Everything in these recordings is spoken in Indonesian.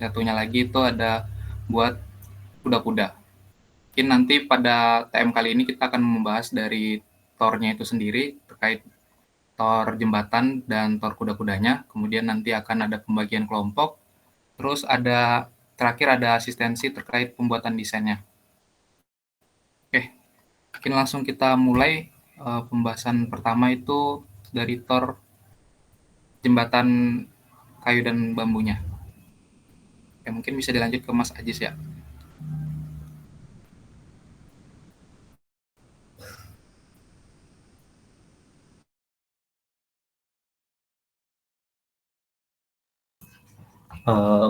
satunya lagi itu ada buat kuda-kuda. Mungkin nanti pada TM kali ini kita akan membahas dari tornya itu sendiri, terkait tor jembatan dan tor kuda-kudanya, kemudian nanti akan ada pembagian kelompok, terus terakhir ada asistensi terkait pembuatan desainnya. Oke, mungkin langsung kita mulai pembahasan pertama itu dari tor jembatan kayu dan bambunya. Oke, mungkin bisa dilanjut ke Mas Ajis ya.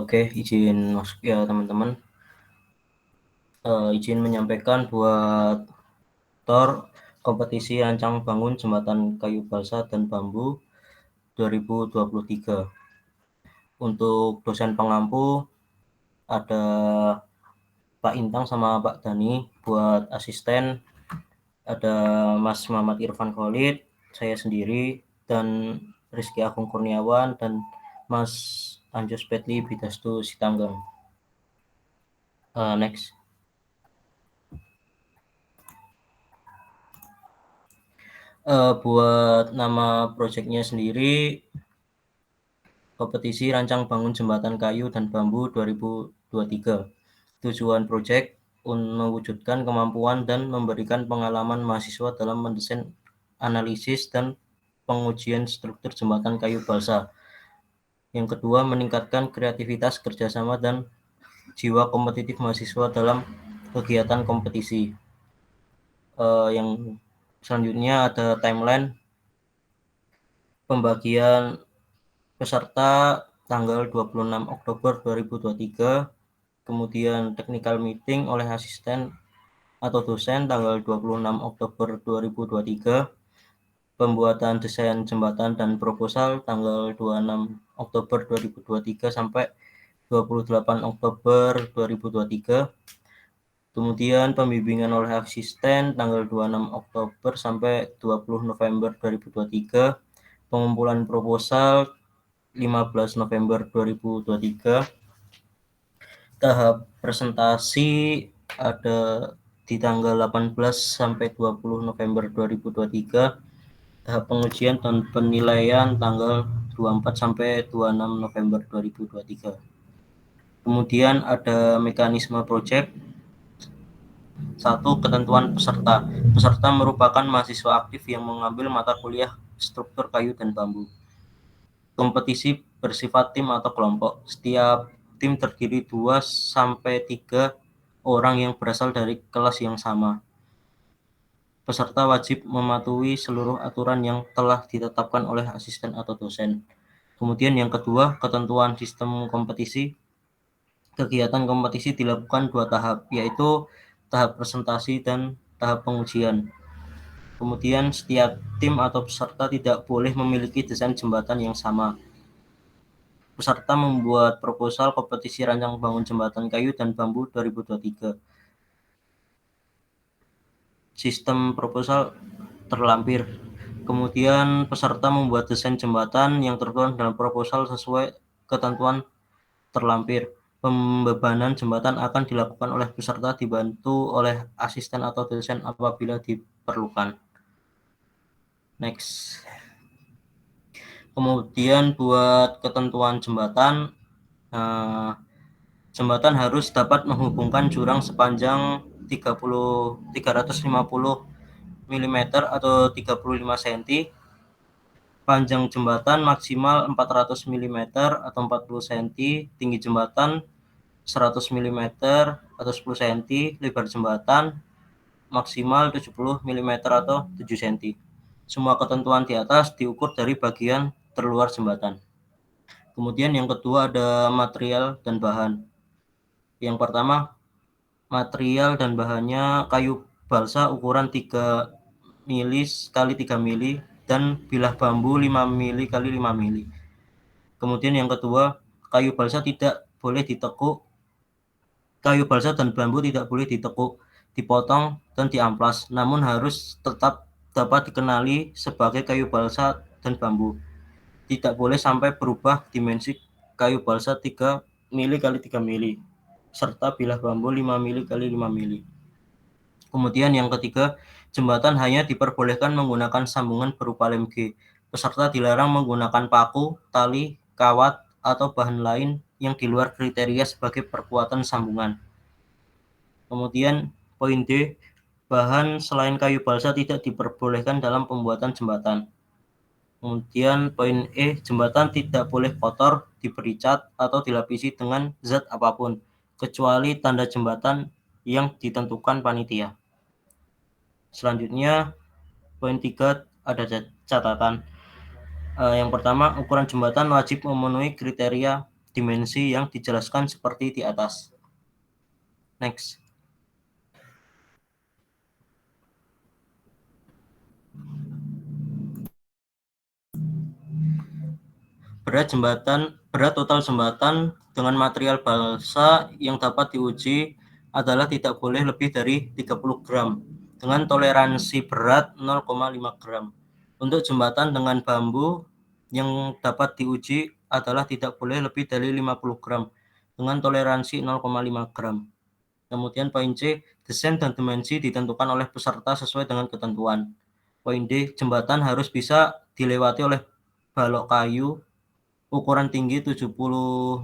Oke, izin masuk ya teman-teman. Izin menyampaikan buat TOR kompetisi rancang bangun jembatan kayu balsa dan bambu 2023. Untuk dosen pengampu ada Pak Intang sama Pak Dani. Buat asisten ada Mas Muhammad Irfan Khalid, saya sendiri, dan Rizky Agung Kurniawan, dan Mas Anjos Petli Bidastu Sitanggang. Next. Buat nama proyeknya sendiri, kompetisi rancang bangun jembatan kayu dan bambu 2023. Tujuan proyek mewujudkan kemampuan dan memberikan pengalaman mahasiswa dalam mendesain, analisis, dan pengujian struktur jembatan kayu balsa. Yang kedua, meningkatkan kreativitas, kerjasama, dan jiwa kompetitif mahasiswa dalam kegiatan kompetisi. Yang selanjutnya ada timeline pembagian peserta tanggal 26 Oktober 2023, kemudian technical meeting oleh asisten atau dosen tanggal 26 Oktober 2023, pembuatan desain jembatan dan proposal tanggal 26 Oktober 2023 sampai 28 Oktober 2023, kemudian pembimbingan oleh asisten tanggal 26 Oktober sampai 20 November 2023, pengumpulan proposal 15 November 2023. Tahap presentasi ada di tanggal 18 sampai 20 November 2023. Tahap pengujian dan penilaian tanggal 24 sampai 26 November 2023. Kemudian ada mekanisme proyek. 1. Ketentuan peserta. Peserta merupakan mahasiswa aktif yang mengambil mata kuliah struktur kayu dan bambu. Kompetisi bersifat tim atau kelompok. Setiap tim terdiri 2-3 orang yang berasal dari kelas yang sama. Peserta wajib mematuhi seluruh aturan yang telah ditetapkan oleh asisten atau dosen. Kemudian yang kedua, ketentuan sistem kompetisi. Kegiatan kompetisi dilakukan 2 tahap, yaitu tahap presentasi dan tahap pengujian. Kemudian setiap tim atau peserta tidak boleh memiliki desain jembatan yang sama. Peserta membuat proposal kompetisi rancang bangun jembatan kayu dan bambu 2023. Sistem proposal terlampir. Kemudian peserta membuat desain jembatan yang tertuang dalam proposal sesuai ketentuan terlampir. Pembebanan jembatan akan dilakukan oleh peserta dibantu oleh asisten atau dosen apabila diperlukan. Next. Kemudian buat ketentuan jembatan, jembatan harus dapat menghubungkan jurang sepanjang 350 mm atau 35 cm. Panjang jembatan maksimal 400 mm atau 40 cm. Tinggi jembatan 100 mm atau 10 cm. Lebar jembatan maksimal 70 mm atau 7 cm. Semua ketentuan di atas diukur dari bagian terluar jembatan. Kemudian yang kedua ada material dan bahan. Yang pertama, material dan bahannya kayu balsa ukuran 3 mili kali 3 mili dan bilah bambu 5 mili kali 5 mili. Kemudian yang kedua, kayu balsa tidak boleh ditekuk. Kayu balsa dan bambu tidak boleh ditekuk, dipotong dan diamplas, namun harus tetap dapat dikenali sebagai kayu balsa dan bambu. Tidak boleh sampai berubah dimensi kayu balsa 3 mili kali 3 mili, serta bilah bambu 5 mili kali 5 mili. Kemudian yang ketiga, jembatan hanya diperbolehkan menggunakan sambungan berupa lem G. Peserta dilarang menggunakan paku, tali, kawat, atau bahan lain yang di luar kriteria sebagai perkuatan sambungan. Kemudian poin D, bahan selain kayu balsa tidak diperbolehkan dalam pembuatan jembatan. Kemudian poin E, jembatan tidak boleh kotor, diberi cat, atau dilapisi dengan zat apapun, kecuali tanda jembatan yang ditentukan panitia. Selanjutnya, poin 3 ada catatan. Yang pertama, ukuran jembatan wajib memenuhi kriteria dimensi yang dijelaskan seperti di atas. Next. Berat total jembatan dengan material balsa yang dapat diuji adalah tidak boleh lebih dari 30 gram dengan toleransi berat 0,5 gram. Untuk jembatan dengan bambu yang dapat diuji adalah tidak boleh lebih dari 50 gram dengan toleransi 0,5 gram. Kemudian poin C, desain dan dimensi ditentukan oleh peserta sesuai dengan ketentuan. Poin D, jembatan harus bisa dilewati oleh balok kayu ukuran tinggi 70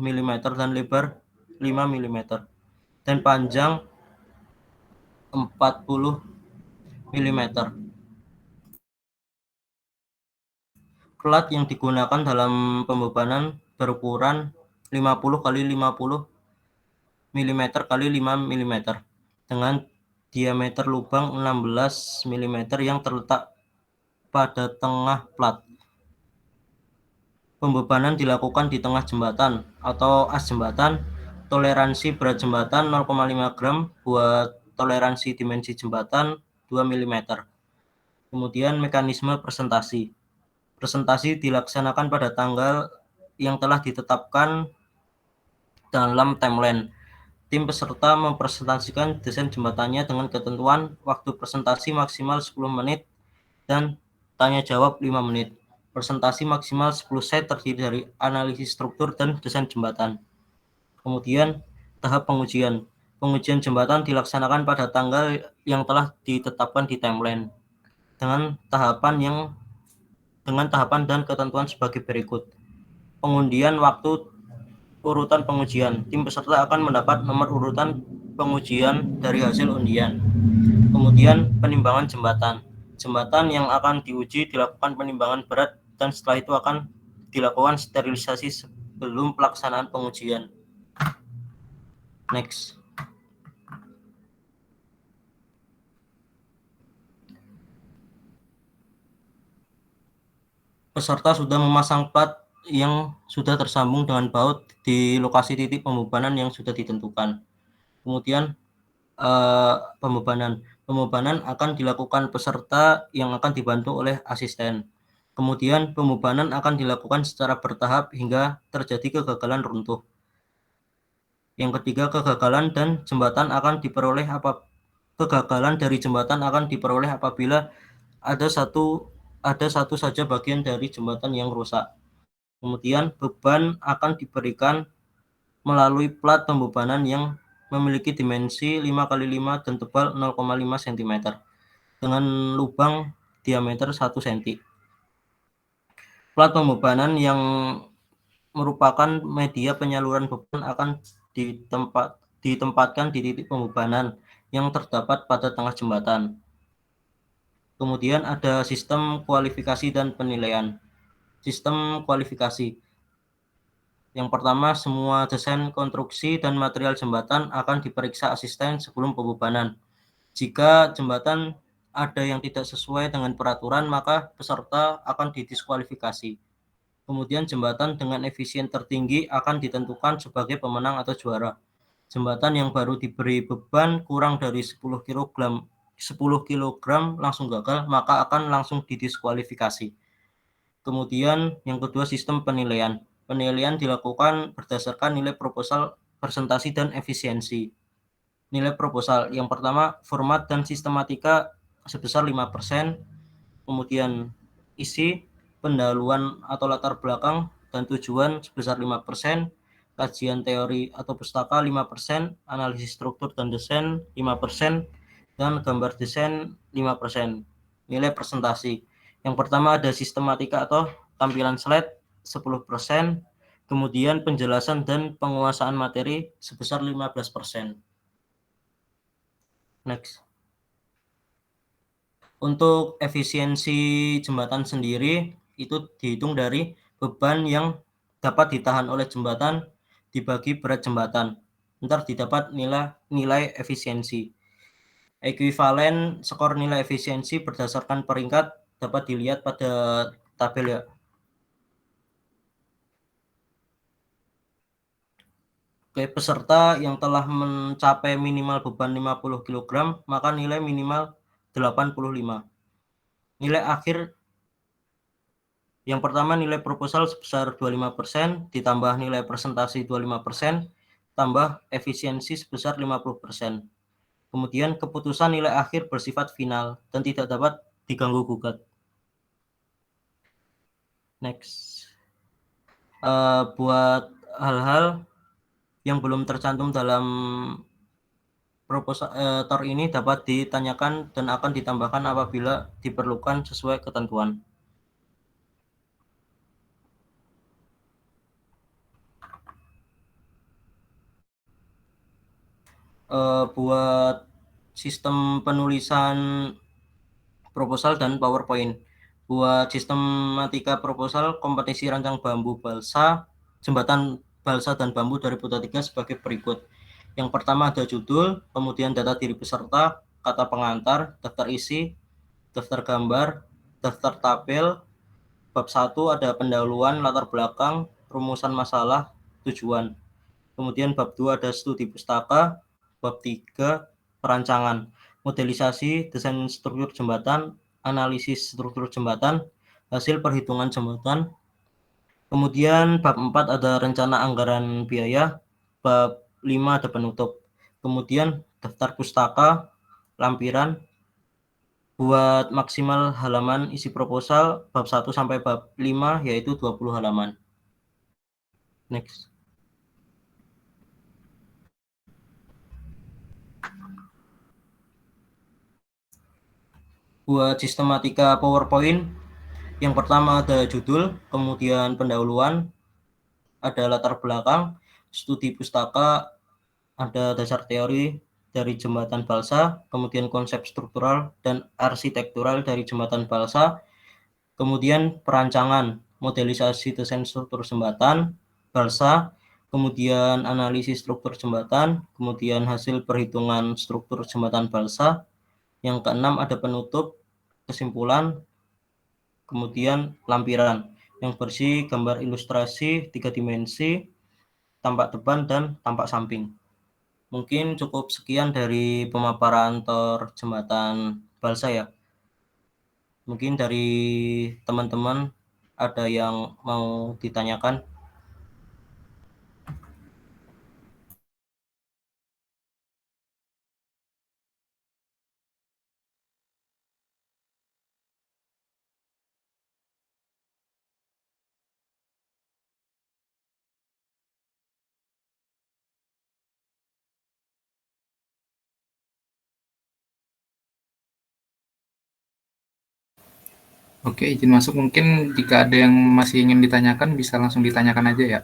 mm dan lebar 5 mm dan panjang 40 mm. Plat yang digunakan dalam pembebanan berukuran 50 x 50 mm x 5 mm dengan diameter lubang 16 mm yang terletak pada tengah plat. Pembebanan dilakukan di tengah jembatan atau as jembatan. Toleransi berat jembatan 0,5 gram buat toleransi dimensi jembatan 2 mm. Kemudian mekanisme presentasi. Presentasi dilaksanakan pada tanggal yang telah ditetapkan dalam timeline. Tim peserta mempresentasikan desain jembatannya dengan ketentuan waktu presentasi maksimal 10 menit dan tanya jawab 5 menit. Presentasi maksimal 10 set terdiri dari analisis struktur dan desain jembatan. Kemudian tahap pengujian. Pengujian jembatan dilaksanakan pada tanggal yang telah ditetapkan di timeline dengan tahapan dan ketentuan sebagai berikut. Pengundian waktu urutan pengujian. Tim peserta akan mendapat nomor urutan pengujian dari hasil undian. Kemudian penimbangan jembatan. Jembatan yang akan diuji dilakukan penimbangan berat dan setelah itu akan dilakukan sterilisasi sebelum pelaksanaan pengujian. Next. Peserta sudah memasang plat yang sudah tersambung dengan baut di lokasi titik pembebanan yang sudah ditentukan. Kemudian pembebanan akan dilakukan peserta yang akan dibantu oleh asisten. Kemudian pembebanan akan dilakukan secara bertahap hingga terjadi kegagalan runtuh. Yang ketiga, kegagalan dari jembatan akan diperoleh apabila ada satu saja bagian dari jembatan yang rusak. Kemudian beban akan diberikan melalui plat pembebanan yang memiliki dimensi 5 x 5 dan tebal 0,5 cm dengan lubang diameter 1 cm. Plat pembebanan yang merupakan media penyaluran beban akan ditempatkan di titik pembebanan yang terdapat pada tengah jembatan. Kemudian ada sistem kualifikasi dan penilaian. Sistem kualifikasi. Yang pertama, semua desain konstruksi dan material jembatan akan diperiksa asisten sebelum pembebanan. Jika jembatan ada yang tidak sesuai dengan peraturan, maka peserta akan didiskualifikasi. Kemudian jembatan dengan efisien tertinggi akan ditentukan sebagai pemenang atau juara. Jembatan yang baru diberi beban kurang dari 10 kg langsung gagal, maka akan langsung didiskualifikasi. Kemudian yang kedua, sistem penilaian. Penilaian dilakukan berdasarkan nilai proposal, presentasi, dan efisiensi. Nilai proposal yang pertama, format dan sistematika sebesar 5%, kemudian isi, pendahuluan atau latar belakang dan tujuan sebesar 5%, kajian teori atau pustaka 5%, analisis struktur dan desain 5%, dan gambar desain 5%. Nilai presentasi. Yang pertama ada sistematika atau tampilan slide 10%, kemudian penjelasan dan penguasaan materi sebesar 15%. Next. Untuk efisiensi jembatan sendiri itu dihitung dari beban yang dapat ditahan oleh jembatan dibagi berat jembatan. Ntar didapat nilai efisiensi. Ekuivalen skor nilai efisiensi berdasarkan peringkat dapat dilihat pada tabel ya. Oke, peserta yang telah mencapai minimal beban 50 kg, maka nilai minimal 85. Nilai akhir yang pertama nilai proposal sebesar 25%, ditambah nilai presentasi 25%, tambah efisiensi sebesar 50%. Kemudian keputusan nilai akhir bersifat final dan tidak dapat diganggu gugat. Next. Buat hal-hal yang belum tercantum dalam proposal ini dapat ditanyakan dan akan ditambahkan apabila diperlukan sesuai ketentuan. Buat sistem penulisan proposal dan PowerPoint. Buat sistematika proposal kompetisi rancang bambu balsa, jembatan balsa dan bambu dari Putra 3 sebagai berikut. Yang pertama ada judul, kemudian data diri peserta, kata pengantar, daftar isi, daftar gambar, daftar tabel. Bab 1 ada pendahuluan, latar belakang, rumusan masalah, tujuan. Kemudian bab 2 ada studi pustaka, bab 3 perancangan, modelisasi, desain struktur jembatan, analisis struktur jembatan, hasil perhitungan jembatan. Kemudian bab 4 ada rencana anggaran biaya, bab 5 ada penutup. Kemudian daftar pustaka, lampiran. Buat maksimal halaman isi proposal bab 1 sampai bab 5 yaitu 20 halaman. Next. Buat sistematika PowerPoint, yang pertama ada judul, kemudian pendahuluan, ada latar belakang, studi pustaka, ada dasar teori dari jembatan balsa, kemudian konsep struktural dan arsitektural dari jembatan balsa, kemudian perancangan, modelisasi desain struktur jembatan balsa, kemudian analisis struktur jembatan, kemudian hasil perhitungan struktur jembatan balsa. Yang keenam ada penutup, kesimpulan, kemudian lampiran yang bersih gambar ilustrasi 3 dimensi, tampak depan dan tampak samping. Mungkin cukup sekian dari pemaparan tor jembatan balsa ya. Mungkin dari teman-teman ada yang mau ditanyakan? Oke, izin masuk. Mungkin jika ada yang masih ingin ditanyakan, bisa langsung ditanyakan aja ya.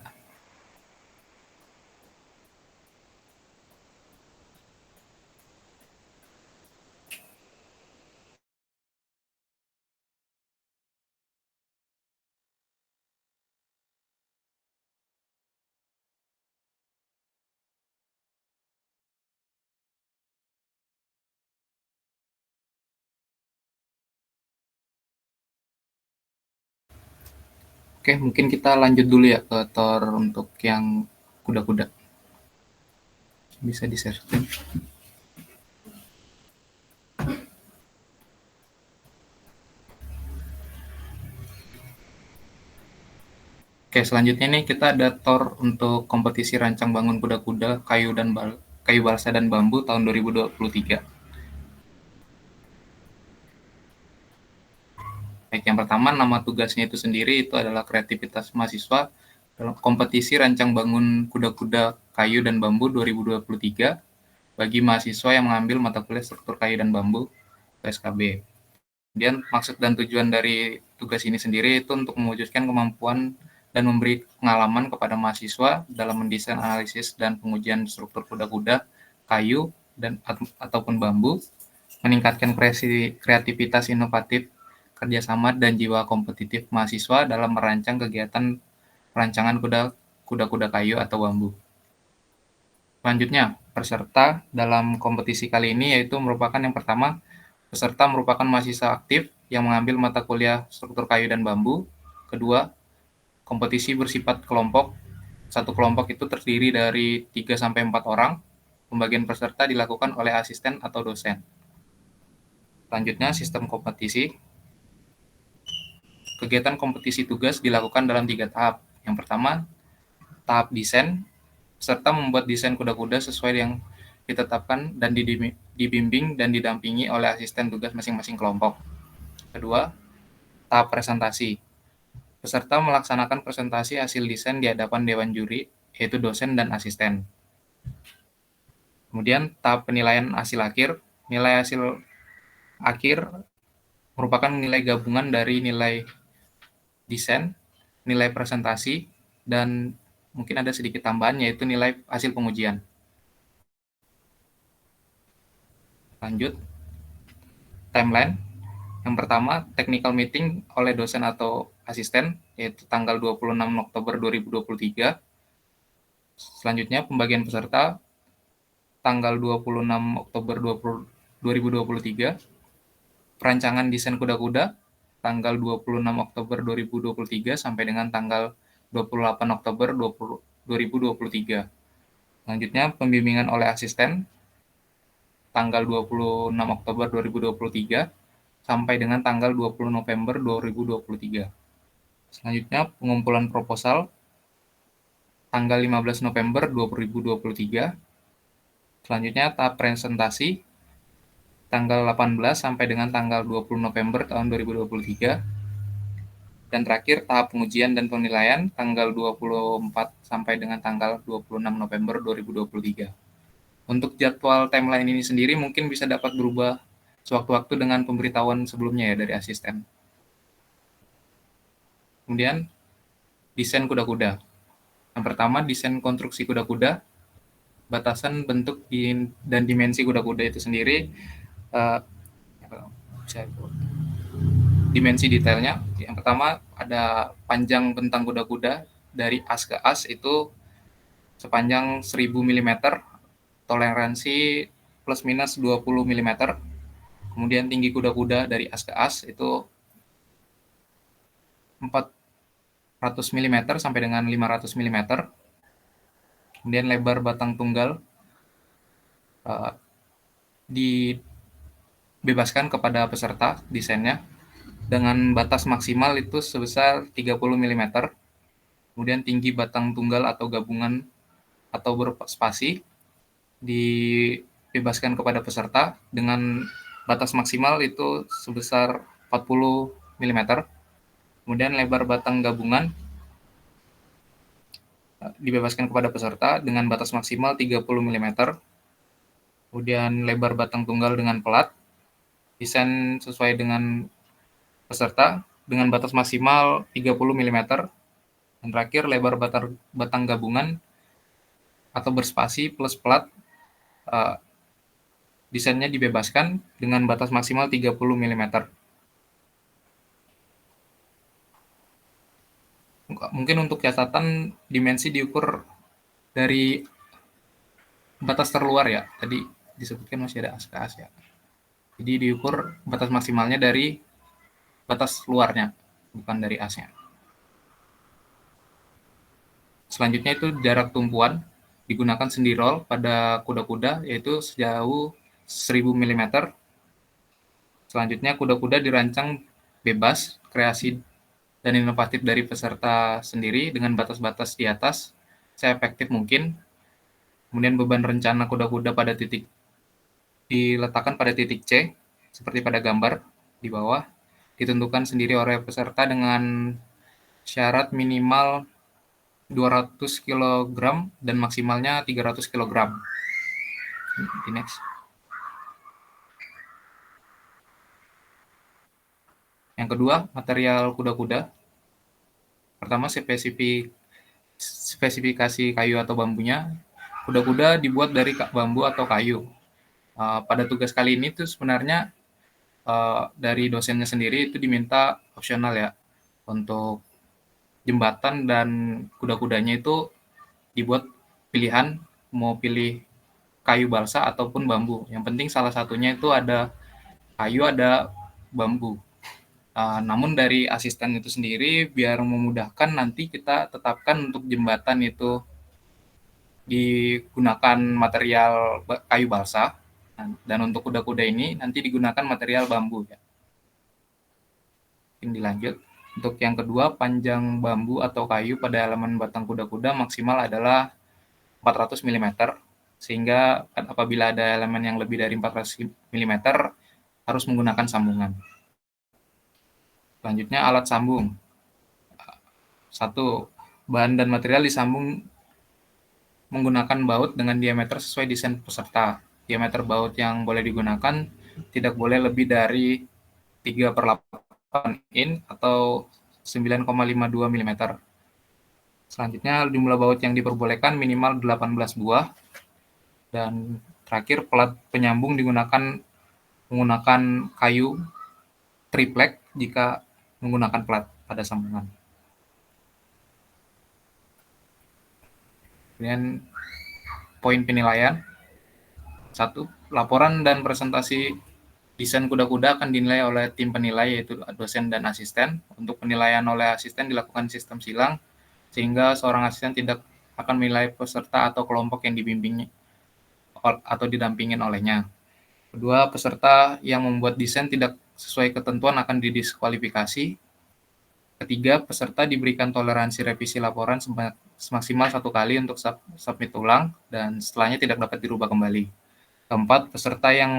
Oke, mungkin kita lanjut dulu ya ke tor untuk yang kuda-kuda. Bisa di-share. Oke, selanjutnya nih kita ada tor untuk kompetisi rancang bangun kuda-kuda, kayu balsa dan bambu tahun 2023. Baik, yang pertama nama tugasnya itu sendiri itu adalah kreativitas mahasiswa dalam kompetisi rancang bangun kuda-kuda kayu dan bambu 2023 bagi mahasiswa yang mengambil mata kuliah struktur kayu dan bambu PSKB. Kemudian maksud dan tujuan dari tugas ini sendiri itu untuk mewujudkan kemampuan dan memberi pengalaman kepada mahasiswa dalam mendesain, analisis, dan pengujian struktur kuda-kuda kayu dan ataupun bambu, meningkatkan kreativitas inovatif, kerjasama, dan jiwa kompetitif mahasiswa dalam merancang kegiatan perancangan kuda-kuda kayu atau bambu. Selanjutnya, peserta dalam kompetisi kali ini yaitu merupakan yang pertama, peserta merupakan mahasiswa aktif yang mengambil mata kuliah struktur kayu dan bambu. Kedua, kompetisi bersifat kelompok. Satu kelompok itu terdiri dari 3-4 orang. Pembagian peserta dilakukan oleh asisten atau dosen. Selanjutnya, sistem kompetisi. Kegiatan kompetisi tugas dilakukan dalam 3 tahap. Yang pertama, tahap desain. Peserta membuat desain kuda-kuda sesuai yang ditetapkan dan dibimbing dan didampingi oleh asisten tugas masing-masing kelompok. Kedua, tahap presentasi. Peserta melaksanakan presentasi hasil desain di hadapan dewan juri, yaitu dosen dan asisten. Kemudian tahap penilaian hasil akhir. Nilai hasil akhir merupakan nilai gabungan dari nilai desain, nilai presentasi, dan mungkin ada sedikit tambahan yaitu nilai hasil pengujian. Lanjut, timeline. Yang pertama, technical meeting oleh dosen atau asisten, yaitu tanggal 26 Oktober 2023. Selanjutnya, pembagian peserta, tanggal 26 Oktober 2023. Perancangan desain kuda-kuda, tanggal 26 Oktober 2023 sampai dengan tanggal 28 Oktober 2023. Selanjutnya, pembimbingan oleh asisten, tanggal 26 Oktober 2023 sampai dengan tanggal 20 November 2023. Selanjutnya, pengumpulan proposal, tanggal 15 November 2023. Selanjutnya, tahap presentasi, tanggal 18 sampai dengan tanggal 20 November tahun 2023. Dan terakhir, tahap pengujian dan penilaian, tanggal 24 sampai dengan tanggal 26 November 2023. Untuk jadwal timeline ini sendiri mungkin bisa dapat berubah sewaktu-waktu dengan pemberitahuan sebelumnya ya dari asisten. Kemudian, desain kuda-kuda. Yang pertama, desain konstruksi kuda-kuda, batasan bentuk dan dimensi kuda-kuda itu sendiri, dimensi detailnya. Yang pertama, ada panjang bentang kuda-kuda dari as ke as itu sepanjang 1000 mm, toleransi plus minus 20 mm. Kemudian tinggi kuda-kuda dari as ke as itu 400 mm sampai dengan 500 mm. Kemudian lebar batang tunggal dibebaskan kepada peserta desainnya dengan batas maksimal itu sebesar 30 mm. Kemudian tinggi batang tunggal atau gabungan atau berspasi dibebaskan kepada peserta dengan batas maksimal itu sebesar 40 mm. Kemudian lebar batang gabungan dibebaskan kepada peserta dengan batas maksimal 30 mm. Kemudian lebar batang tunggal dengan pelat, desain sesuai dengan peserta dengan batas maksimal 30 mm. Dan terakhir, lebar batang gabungan atau berspasi plus pelat, desainnya dibebaskan dengan batas maksimal 30 mm. Mungkin untuk catatan, dimensi diukur dari batas terluar ya. Tadi disebutkan masih ada as ke as ya. Jadi diukur batas maksimalnya dari batas luarnya, bukan dari asnya. Selanjutnya itu jarak tumpuan digunakan sendirol pada kuda-kuda yaitu sejauh 1000 mm. Selanjutnya kuda-kuda dirancang bebas, kreasi dan inovatif dari peserta sendiri dengan batas-batas di atas seefektif mungkin. Kemudian beban rencana kuda-kuda pada titik diletakkan pada titik C seperti pada gambar di bawah, ditentukan sendiri oleh peserta dengan syarat minimal 200 kg dan maksimalnya 300 kg. Di next. Yang kedua, material kuda-kuda. Pertama, spesifikasi kayu atau bambunya. Kuda-kuda dibuat dari bambu atau kayu. Pada tugas kali ini tuh sebenarnya dari dosennya sendiri itu diminta opsional ya, untuk jembatan dan kuda-kudanya itu dibuat pilihan mau pilih kayu balsa ataupun bambu. Yang penting salah satunya itu ada kayu, ada bambu. Namun dari asisten itu sendiri biar memudahkan nanti kita tetapkan untuk jembatan itu digunakan material kayu balsa, dan untuk kuda-kuda ini nanti digunakan material bambu ya. Mungkin dilanjut. Untuk yang kedua, panjang bambu atau kayu pada elemen batang kuda-kuda maksimal adalah 400 mm, sehingga apabila ada elemen yang lebih dari 400 mm harus menggunakan sambungan. Selanjutnya, alat sambung. 1. Bahan dan material disambung menggunakan baut dengan diameter sesuai desain peserta. Diameter baut yang boleh digunakan tidak boleh lebih dari 3/8 in atau 9,52 mm. Selanjutnya, jumlah baut yang diperbolehkan minimal 18 buah. Dan terakhir, pelat penyambung menggunakan kayu triplek jika menggunakan pelat pada sambungan. Kemudian poin penilaian. 1. Laporan dan presentasi desain kuda-kuda akan dinilai oleh tim penilai, yaitu dosen dan asisten. Untuk penilaian oleh asisten dilakukan sistem silang, sehingga seorang asisten tidak akan menilai peserta atau kelompok yang dibimbingnya atau didampingin olehnya. Kedua, peserta yang membuat desain tidak sesuai ketentuan akan didiskualifikasi. Ketiga, peserta diberikan toleransi revisi laporan semaksimal 1 kali untuk submit ulang, dan setelahnya tidak dapat dirubah kembali. Keempat, peserta yang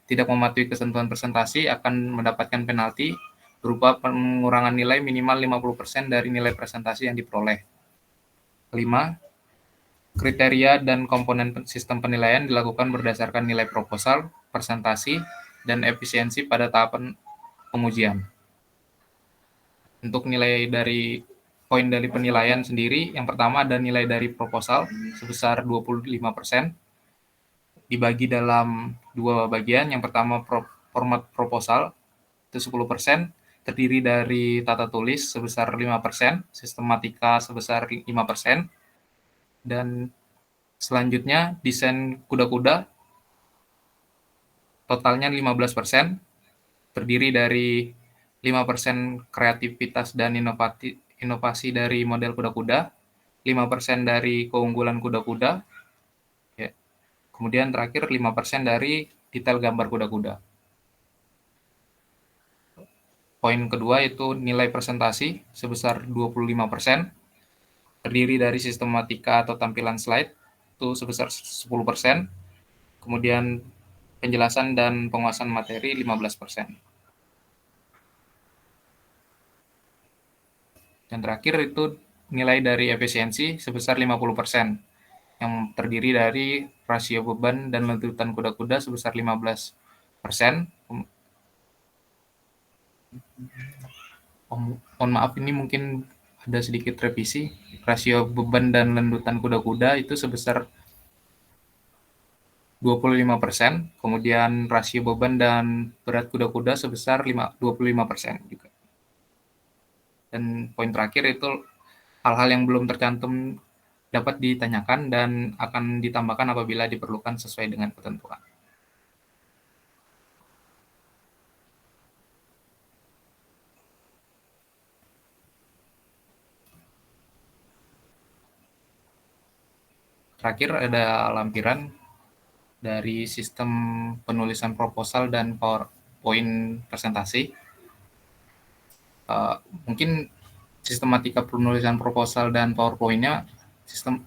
tidak mematuhi ketentuan presentasi akan mendapatkan penalti berupa pengurangan nilai minimal 50% dari nilai presentasi yang diperoleh. Kelima, kriteria dan komponen sistem penilaian dilakukan berdasarkan nilai proposal, presentasi, dan efisiensi pada tahapan pengujian. Untuk nilai dari poin dari penilaian sendiri, yang pertama ada nilai dari proposal sebesar 25%, dibagi dalam 2 bagian. Yang pertama format proposal itu 10%, terdiri dari tata tulis sebesar 5%, sistematika sebesar 5%, dan selanjutnya desain kuda-kuda totalnya 15%, terdiri dari 5% kreativitas dan inovasi dari model kuda-kuda, 5% dari keunggulan kuda-kuda, ya. Kemudian terakhir 5% dari detail gambar kuda-kuda. Poin kedua itu nilai presentasi sebesar 25%, terdiri dari sistematika atau tampilan slide itu sebesar 10%, kemudian penjelasan dan penguasaan materi 15%. Dan terakhir itu nilai dari efisiensi sebesar 50%, yang terdiri dari rasio beban dan lentutan kuda-kuda sebesar 15%. Mohon maaf, ini mungkin ada sedikit revisi. Rasio beban dan lentutan kuda-kuda itu sebesar 25%, kemudian rasio beban dan berat kuda-kuda sebesar 25% juga. Dan poin terakhir itu hal-hal yang belum tercantum dapat ditanyakan dan akan ditambahkan apabila diperlukan sesuai dengan ketentuan. Terakhir ada lampiran dari sistem penulisan proposal dan PowerPoint presentasi. Mungkin sistematika penulisan proposal dan PowerPoint-nya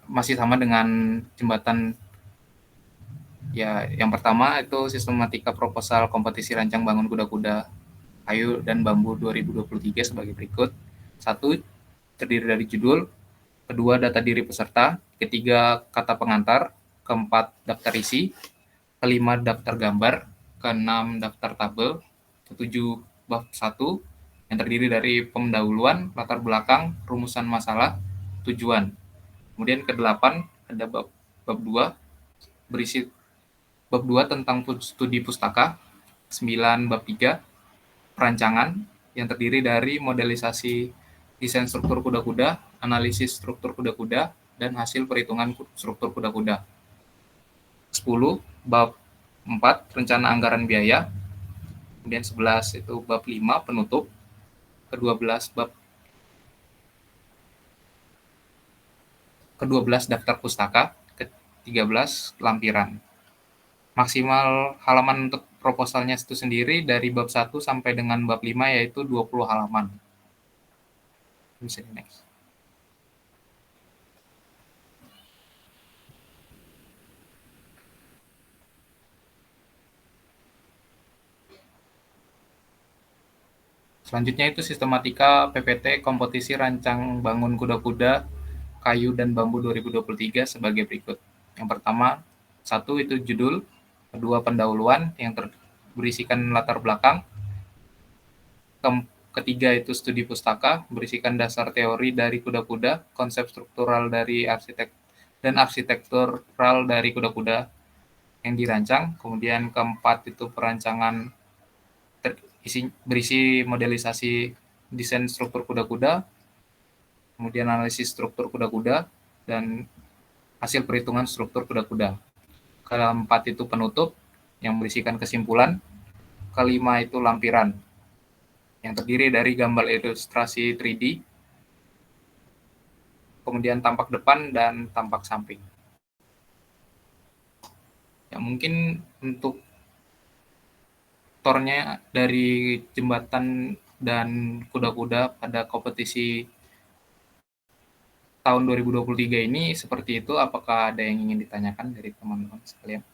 masih sama dengan jembatan. Ya, yang pertama itu sistematika proposal kompetisi rancang bangun kuda-kuda kayu dan bambu 2023 sebagai berikut. 1, terdiri dari judul, kedua data diri peserta, ketiga kata pengantar, keempat daftar isi, kelima daftar gambar, keenam daftar tabel, ketujuh bab 1 yang terdiri dari pendahuluan, latar belakang, rumusan masalah, tujuan. Kemudian ke-8 ada bab 2 berisi bab 2 tentang studi pustaka, 9 bab 3 perancangan yang terdiri dari modelisasi desain struktur kuda-kuda, analisis struktur kuda-kuda, dan hasil perhitungan struktur kuda-kuda. 10 bab 4 rencana anggaran biaya, kemudian 11 itu bab 5 penutup, ke-12 daftar pustaka, ke-13 lampiran. Maksimal halaman untuk proposalnya itu sendiri dari bab 1 sampai dengan bab 5 yaitu 20 halaman. Bisa di next. Selanjutnya itu sistematika PPT kompetisi rancang bangun kuda-kuda kayu dan bambu 2023 sebagai berikut. Yang pertama, 1 itu judul, kedua pendahuluan yang berisikan latar belakang, ketiga itu studi pustaka berisikan dasar teori dari kuda-kuda, konsep struktural dari arsitektural dari kuda-kuda yang dirancang, kemudian keempat itu perancangan berisi modelisasi desain struktur kuda-kuda, kemudian analisis struktur kuda-kuda, dan hasil perhitungan struktur kuda-kuda. Keempat itu penutup yang berisikan kesimpulan, kelima itu lampiran yang terdiri dari gambar ilustrasi 3D, kemudian tampak depan dan tampak samping. Ya mungkin untuk tornya dari jembatan dan kuda-kuda pada kompetisi tahun 2023 ini seperti itu. Apakah ada yang ingin ditanyakan dari teman-teman sekalian?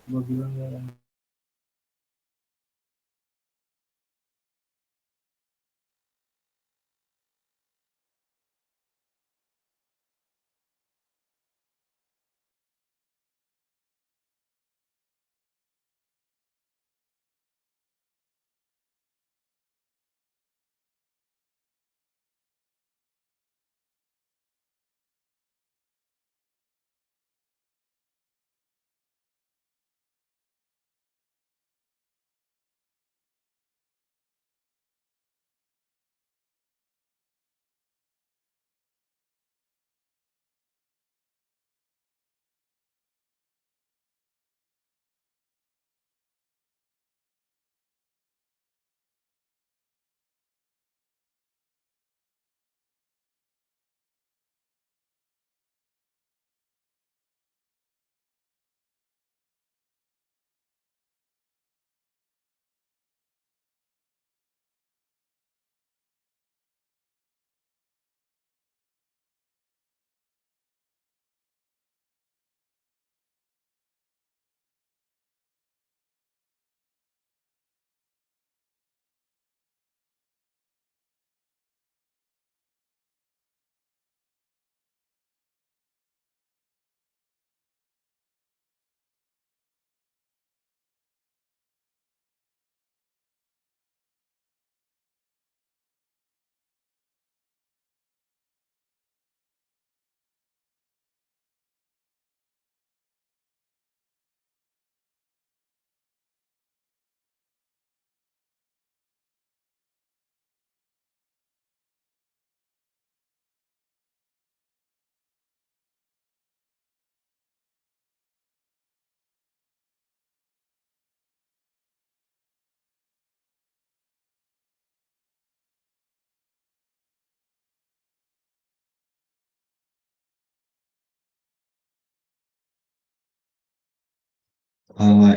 Gua bilang ya.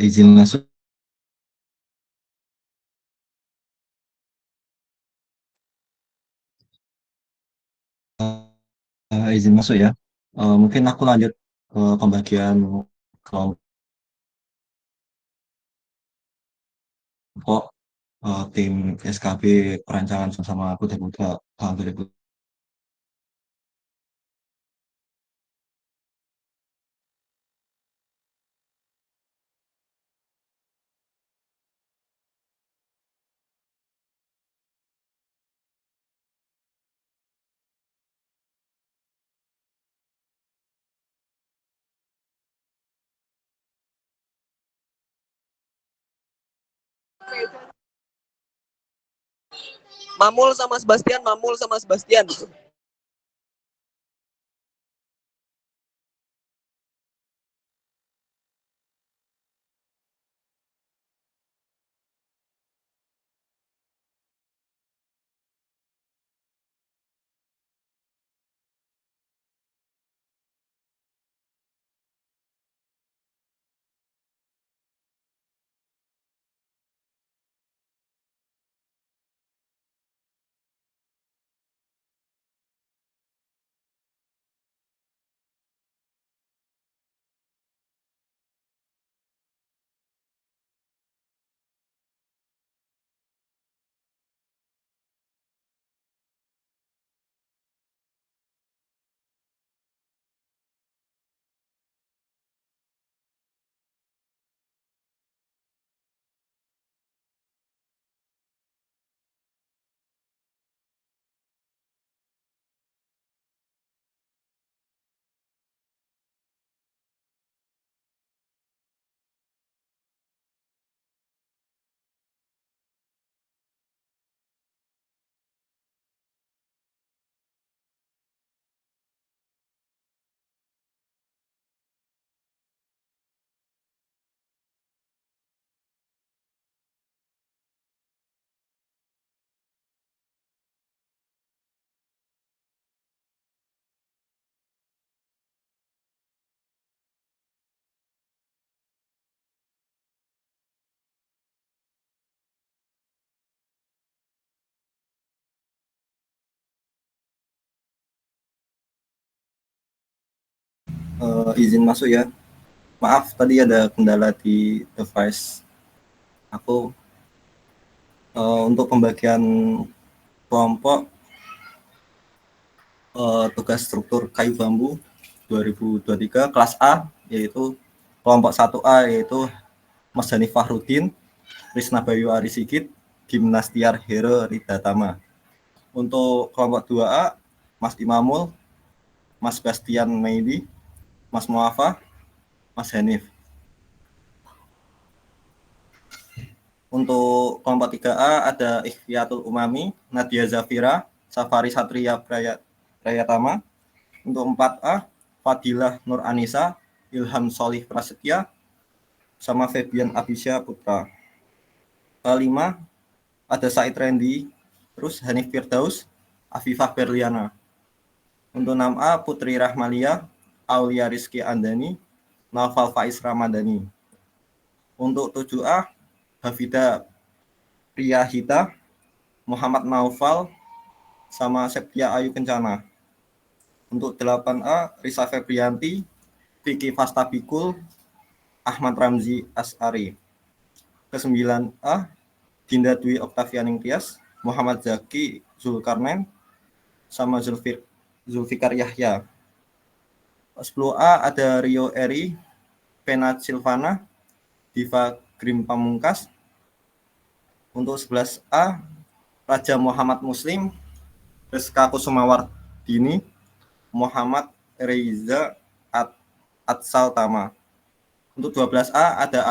Izin masuk. izin masuk ya. Mungkin aku lanjut ke pembagian kelompok tim SKB perancangan sama kuda muda tahun 2000. Mamul sama Sebastian, Mamul sama Sebastian. Izin masuk ya. Maaf tadi ada kendala di device aku. Untuk pembagian kelompok tugas struktur kayu bambu 2023 kelas A, yaitu kelompok 1A yaitu Mas Hanif Fahrudin, Risna Bayu Arisigit, Gimnastiar Hero Ridatama. Untuk kelompok 2A, Mas Imamul, Mas Bastian Meidi, Mas Muafa, Mas Hanif. Untuk kelompok 3A ada Ikhfiatul Umami, Nadia Zafira, Safari Satria Prayatama. Untuk 4A, Fadilah Nur Anissa, Ilham Solih Prasetya, sama Febian Abisya Putra. 5, ada Said Randy, terus Hanif Firdaus, Afifah Berliana. Untuk 6A, Putri Rahmalia, Aulia Rizky Andani, Naufal Faiz Ramadhani. Untuk 7A, Hafida Priyahita, Muhammad Naufal, sama Septia Ayu Kencana. Untuk 8A, Risa Febrianti, Vicky Fastabikul, Ahmad Ramzi As'ari. Ke-9A, Dinda Dwi Oktavianing Tias, Muhammad Zaki Zulkarnain, sama Zulfikar Yahya. 10A ada Rio Eri, Pena Silvana, Diva Grim Pamungkas. Untuk 11A, Raja Muhammad Muslim, Rizka Kusumawardini, Muhammad Reza Atsal Tama. Untuk 12A ada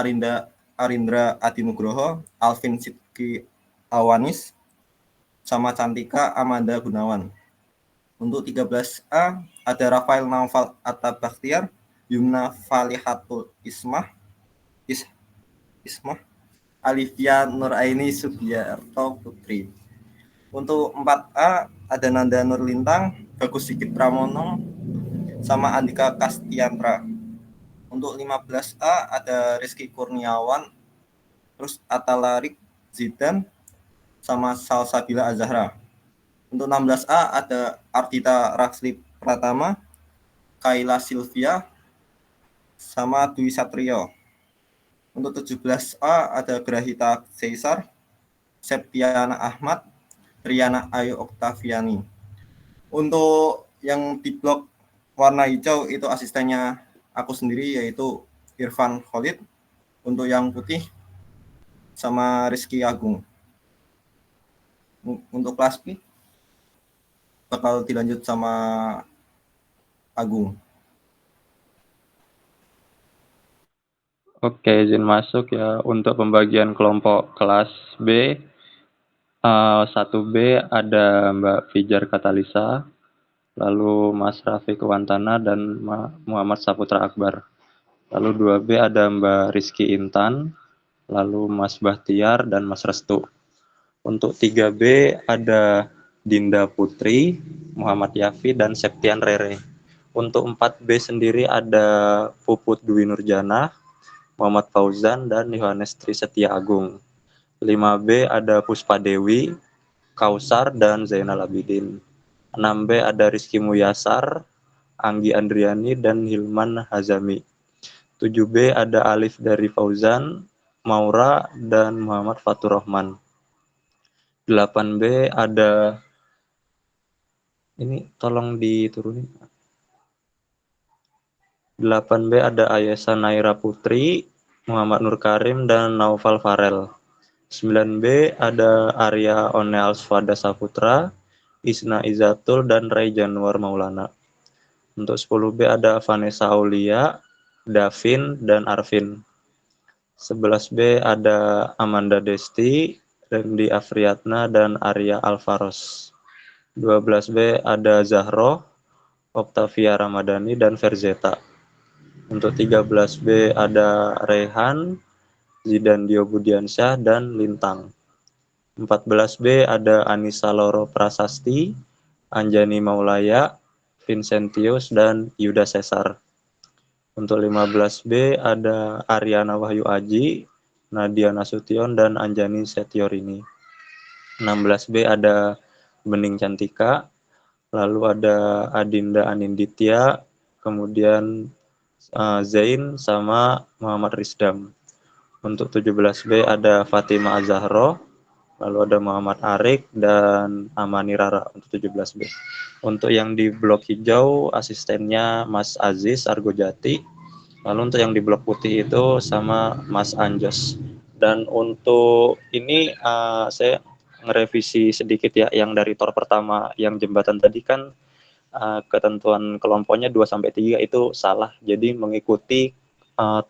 Arindra Adinugroho, Alvin Sidki Awanis, sama Cantika Amanda Gunawan. Untuk 13A ada Rafael Naufal Atta Bakhtiar, Yumna Falihatul Ismah, Alivia Nuraini Sugiarto Putri. Untuk 4A ada Nanda Nurlintang, Bagus Sigit Pramono, sama Andika Kastiantra. Untuk 15A ada Rizky Kurniawan, terus Atalarik Zidan, sama Salsabila Azahra. Untuk 16A ada Ardita Pratama, Kayla Sylvia, sama Dwi Satrio. Untuk 17A ada Grahita Caesar, Septiana Ahmad, Riana Ayu Oktaviani. Untuk yang di blok warna hijau itu asistennya aku sendiri, yaitu Irfan Khalid. Untuk yang putih sama Rizky Agung. Untuk kelas B bakal dilanjut sama Agung. Oke, izin masuk ya. Untuk pembagian kelompok kelas B, 1B ada Mbak Fijar Katalisa, lalu Mas Rafiq Wantana dan Muhammad Saputra Akbar. Lalu 2B ada Mbak Rizky Intan, lalu Mas Bahtiar dan Mas Restu. Untuk 3B ada Dinda Putri, Muhammad Yafi, dan Septian Rere. Untuk 4B sendiri ada Puput Dwi Nurjana, Muhammad Fauzan, dan Yohanes Trisetia Agung. 5B ada Puspa Dewi, Kausar, dan Zainal Abidin. 6B ada Rizky Muyasar, Anggi Andriani, dan Hilman Hazami. 7B ada Alif dari Fauzan, Maura, dan Muhammad Fatur Rahman. 8B ada, ini tolong diturunin. 8B ada Ayesa Naira Putri, Muhammad Nur Karim, dan Naufal Farel. 9B ada Arya Oneal Svada Saputra, Isna Izatul, dan Ray Januar Maulana. Untuk 10B ada Vanessa Aulia, Davin, dan Arvin. 11B ada Amanda Desti, Randy Afriatna, dan Arya Alvaros. 12B ada Zahro, Octavia Ramadhani, dan Verzeta. Untuk 13B ada Rehan, Zidandio Budiansyah, dan Lintang. 14B ada Anissa Loro Prasasti, Anjani Maulaya, Vincentius, dan Yuda Cesar. Untuk 15B ada Ariana Wahyu Aji, Nadia Nasution, dan Anjani Setiorini. 16B ada Bening Cantika, lalu ada Adinda Aninditya, kemudian Zain sama Muhammad Risdam. Untuk 17B ada Fatima Azahro, lalu ada Muhammad Arik, dan Amani Rara untuk 17B. Untuk yang di blok hijau asistennya Mas Aziz Argojati, lalu untuk yang di blok putih itu sama Mas Anjos. Dan untuk ini saya ngerevisi sedikit ya, yang dari tor pertama yang jembatan tadi kan ketentuan kelompoknya 2-3 itu salah. Jadi mengikuti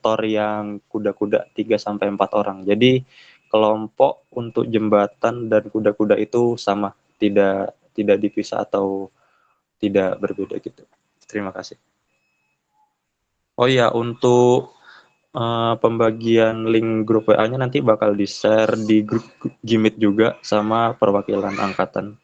tor yang kuda-kuda 3-4 orang. Jadi kelompok untuk jembatan dan kuda-kuda itu sama, tidak dipisah atau tidak berbeda gitu. Terima kasih. Oh ya, untuk pembagian link grup WA-nya nanti bakal di-share di grup Gimit juga sama perwakilan angkatan.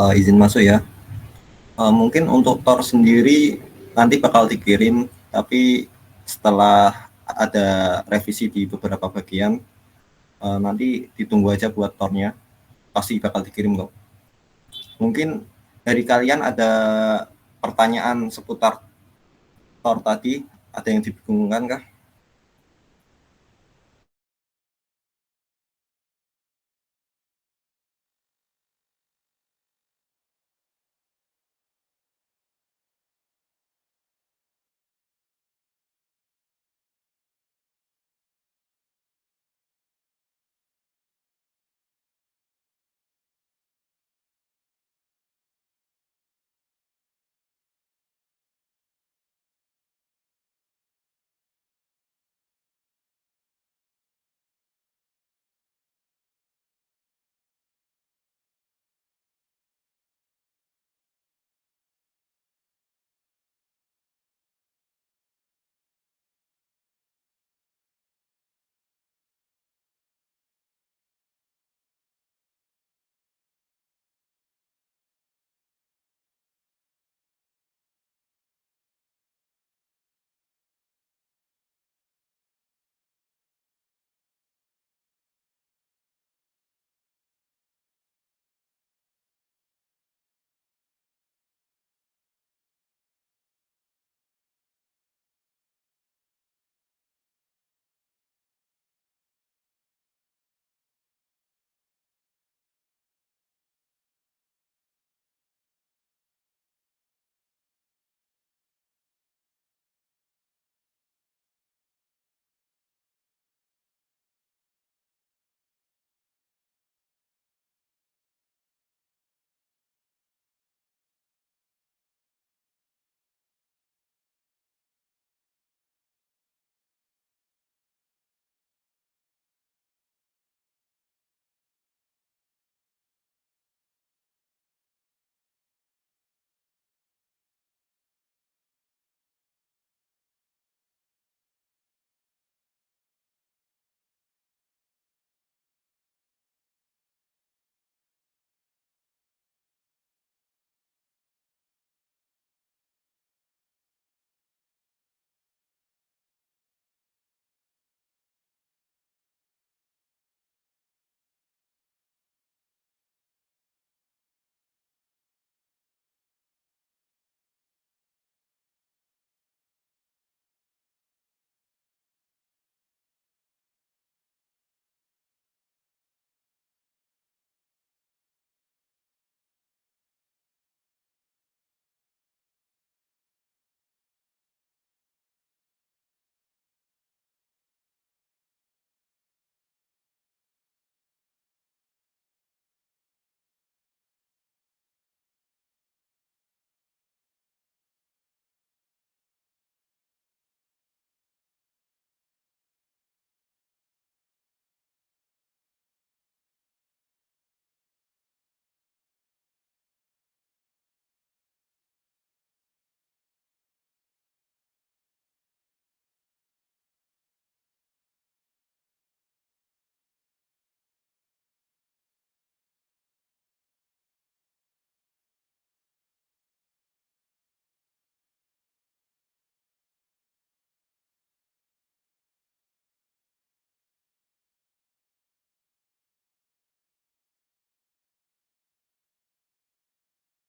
Izin masuk ya. Mungkin untuk tor sendiri nanti bakal dikirim, tapi setelah ada revisi di beberapa bagian, nanti ditunggu aja buat tornya, pasti bakal dikirim kok. Mungkin dari kalian ada pertanyaan seputar tor tadi, ada yang dibingungkan kah?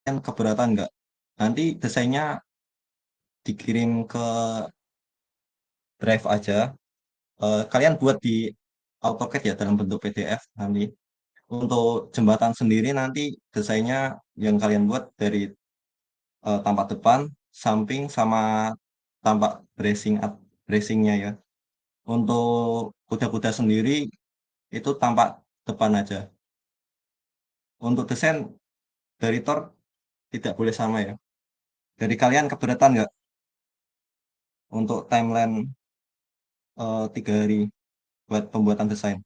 Yang keberatan nggak? Nanti desainnya dikirim ke Drive aja. Kalian buat di AutoCAD ya dalam bentuk PDF nanti. Untuk jembatan sendiri nanti desainnya yang kalian buat dari tampak depan, samping, sama tampak bracingnya ya. Untuk kuda-kuda sendiri itu tampak depan aja. Untuk desain dari Thor tidak boleh sama ya. Dari kalian keberatan nggak untuk timeline 3 hari buat pembuatan desain?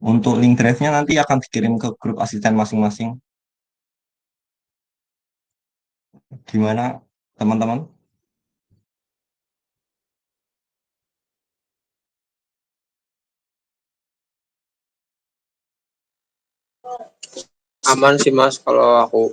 Untuk link drive-nya nanti akan dikirim ke grup asisten masing-masing. Gimana teman-teman? Aman sih Mas kalau aku.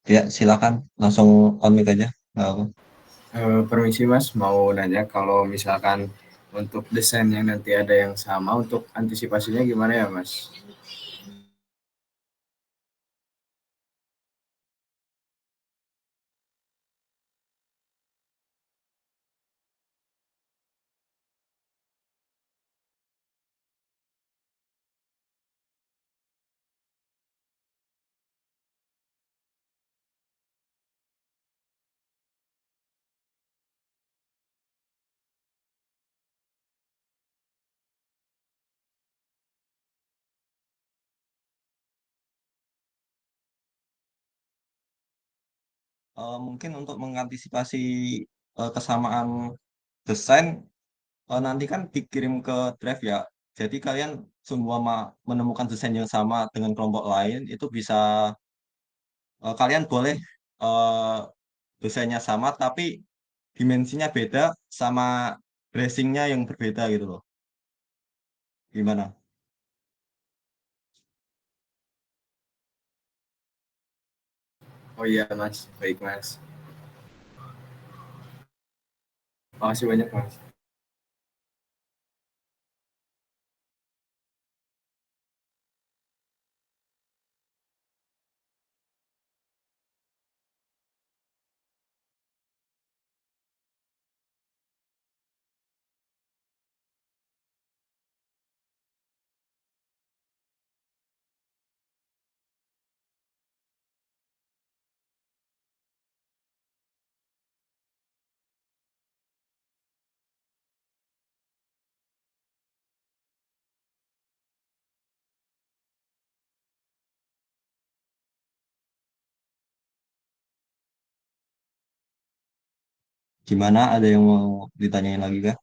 Ya, silakan langsung on mic aja. Nggak apa. Permisi Mas, mau nanya kalau misalkan untuk desain yang nanti ada yang sama, untuk antisipasinya gimana ya Mas? Mungkin untuk mengantisipasi kesamaan desain, nanti kan dikirim ke Drive ya. Jadi kalian semua menemukan desain yang sama dengan kelompok lain, itu bisa kalian boleh eh, desainnya sama tapi dimensinya beda sama bracingnya yang berbeda gitu loh. Gimana? Oh iya Mas, baik Mas. Makasih banyak Mas. Gimana? Ada yang mau ditanyain lagi kah?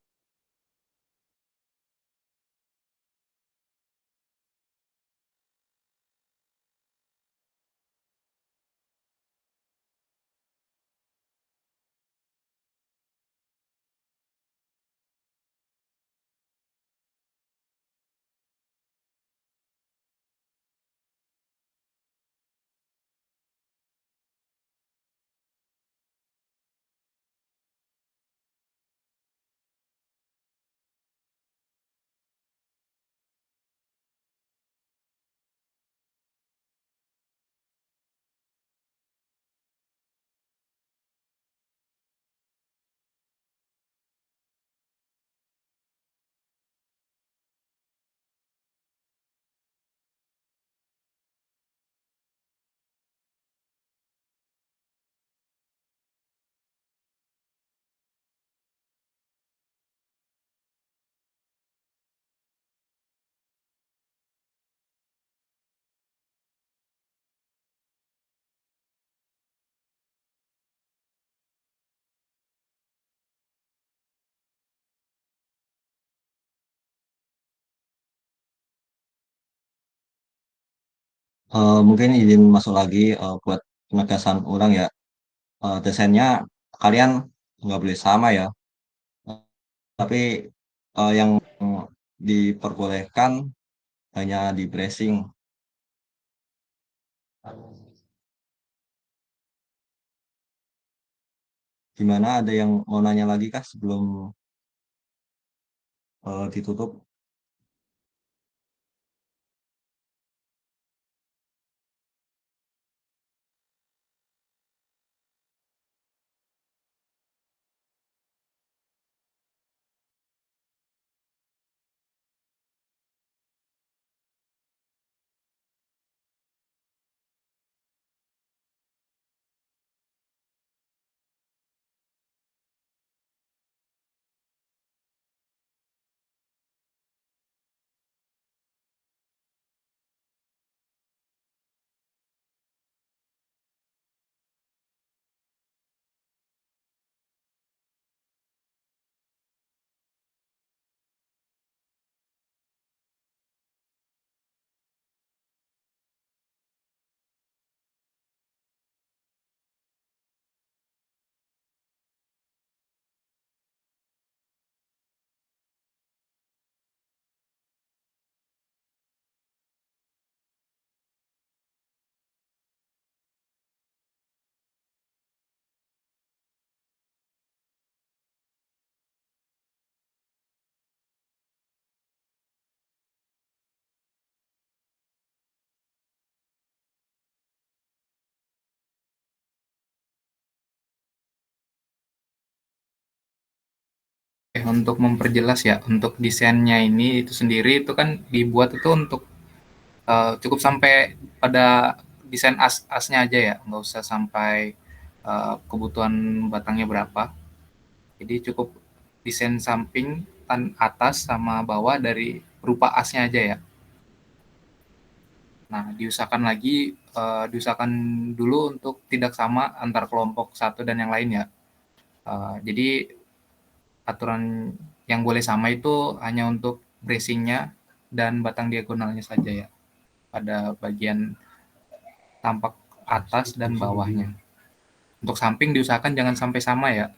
Mungkin izin masuk lagi buat penegasan ulang ya. Desainnya kalian nggak boleh sama ya. Eh, tapi yang diperbolehkan hanya di bracing. Gimana, ada yang mau nanya lagi kah sebelum ditutup? Untuk memperjelas ya, untuk desainnya ini itu sendiri itu kan dibuat itu untuk cukup sampai pada desain asnya aja ya, nggak usah sampai kebutuhan batangnya berapa. Jadi cukup desain samping, atas sama bawah dari berupa asnya aja ya. Nah, diusahakan dulu untuk tidak sama antar kelompok satu dan yang lain ya. Jadi aturan yang boleh sama itu hanya untuk bracingnya dan batang diagonalnya saja ya, pada bagian tampak atas dan bawahnya. Untuk samping diusahakan jangan sampai sama ya.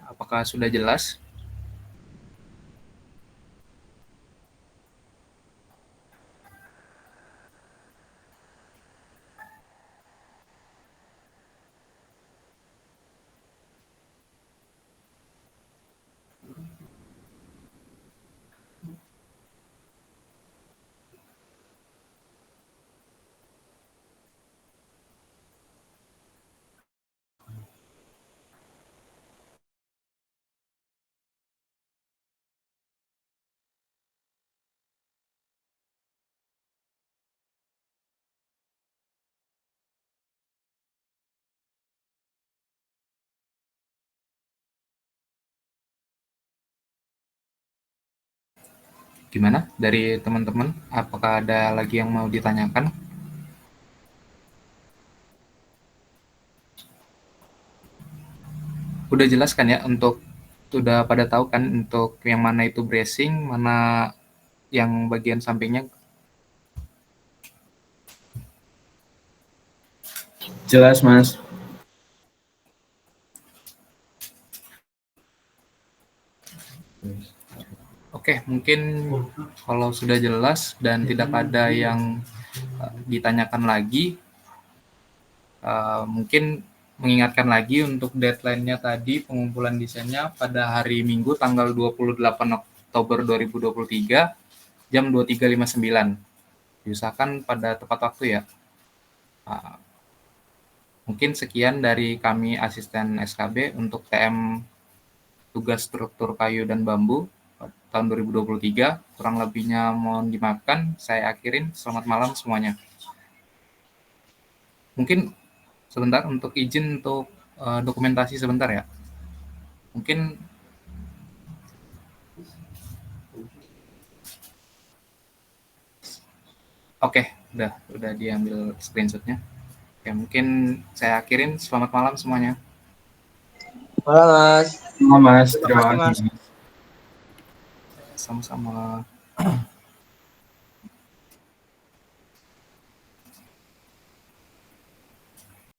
Apakah sudah jelas? Gimana dari teman-teman? Apakah ada lagi yang mau ditanyakan? Udah jelas kan ya, untuk sudah pada tahu kan untuk yang mana itu bracing, mana yang bagian sampingnya? Jelas, Mas. Oke, mungkin kalau sudah jelas dan tidak ada yang ditanyakan lagi, mungkin mengingatkan lagi untuk deadline-nya tadi, pengumpulan desainnya pada hari Minggu tanggal 28 Oktober 2023 jam 23.59. Diusahakan pada tepat waktu ya. Mungkin sekian dari kami asisten SKB untuk TM tugas struktur kayu dan bambu tahun 2023. Kurang lebihnya mohon dimaafkan. Saya akhirin. Selamat malam semuanya. Mungkin sebentar untuk izin untuk dokumentasi sebentar ya. Mungkin oke, udah diambil screenshotnya. Oke, mungkin saya akhirin. Selamat malam semuanya. Malam Mas. Mas, Terima kasih, terima Mas. kasih. Sama-sama.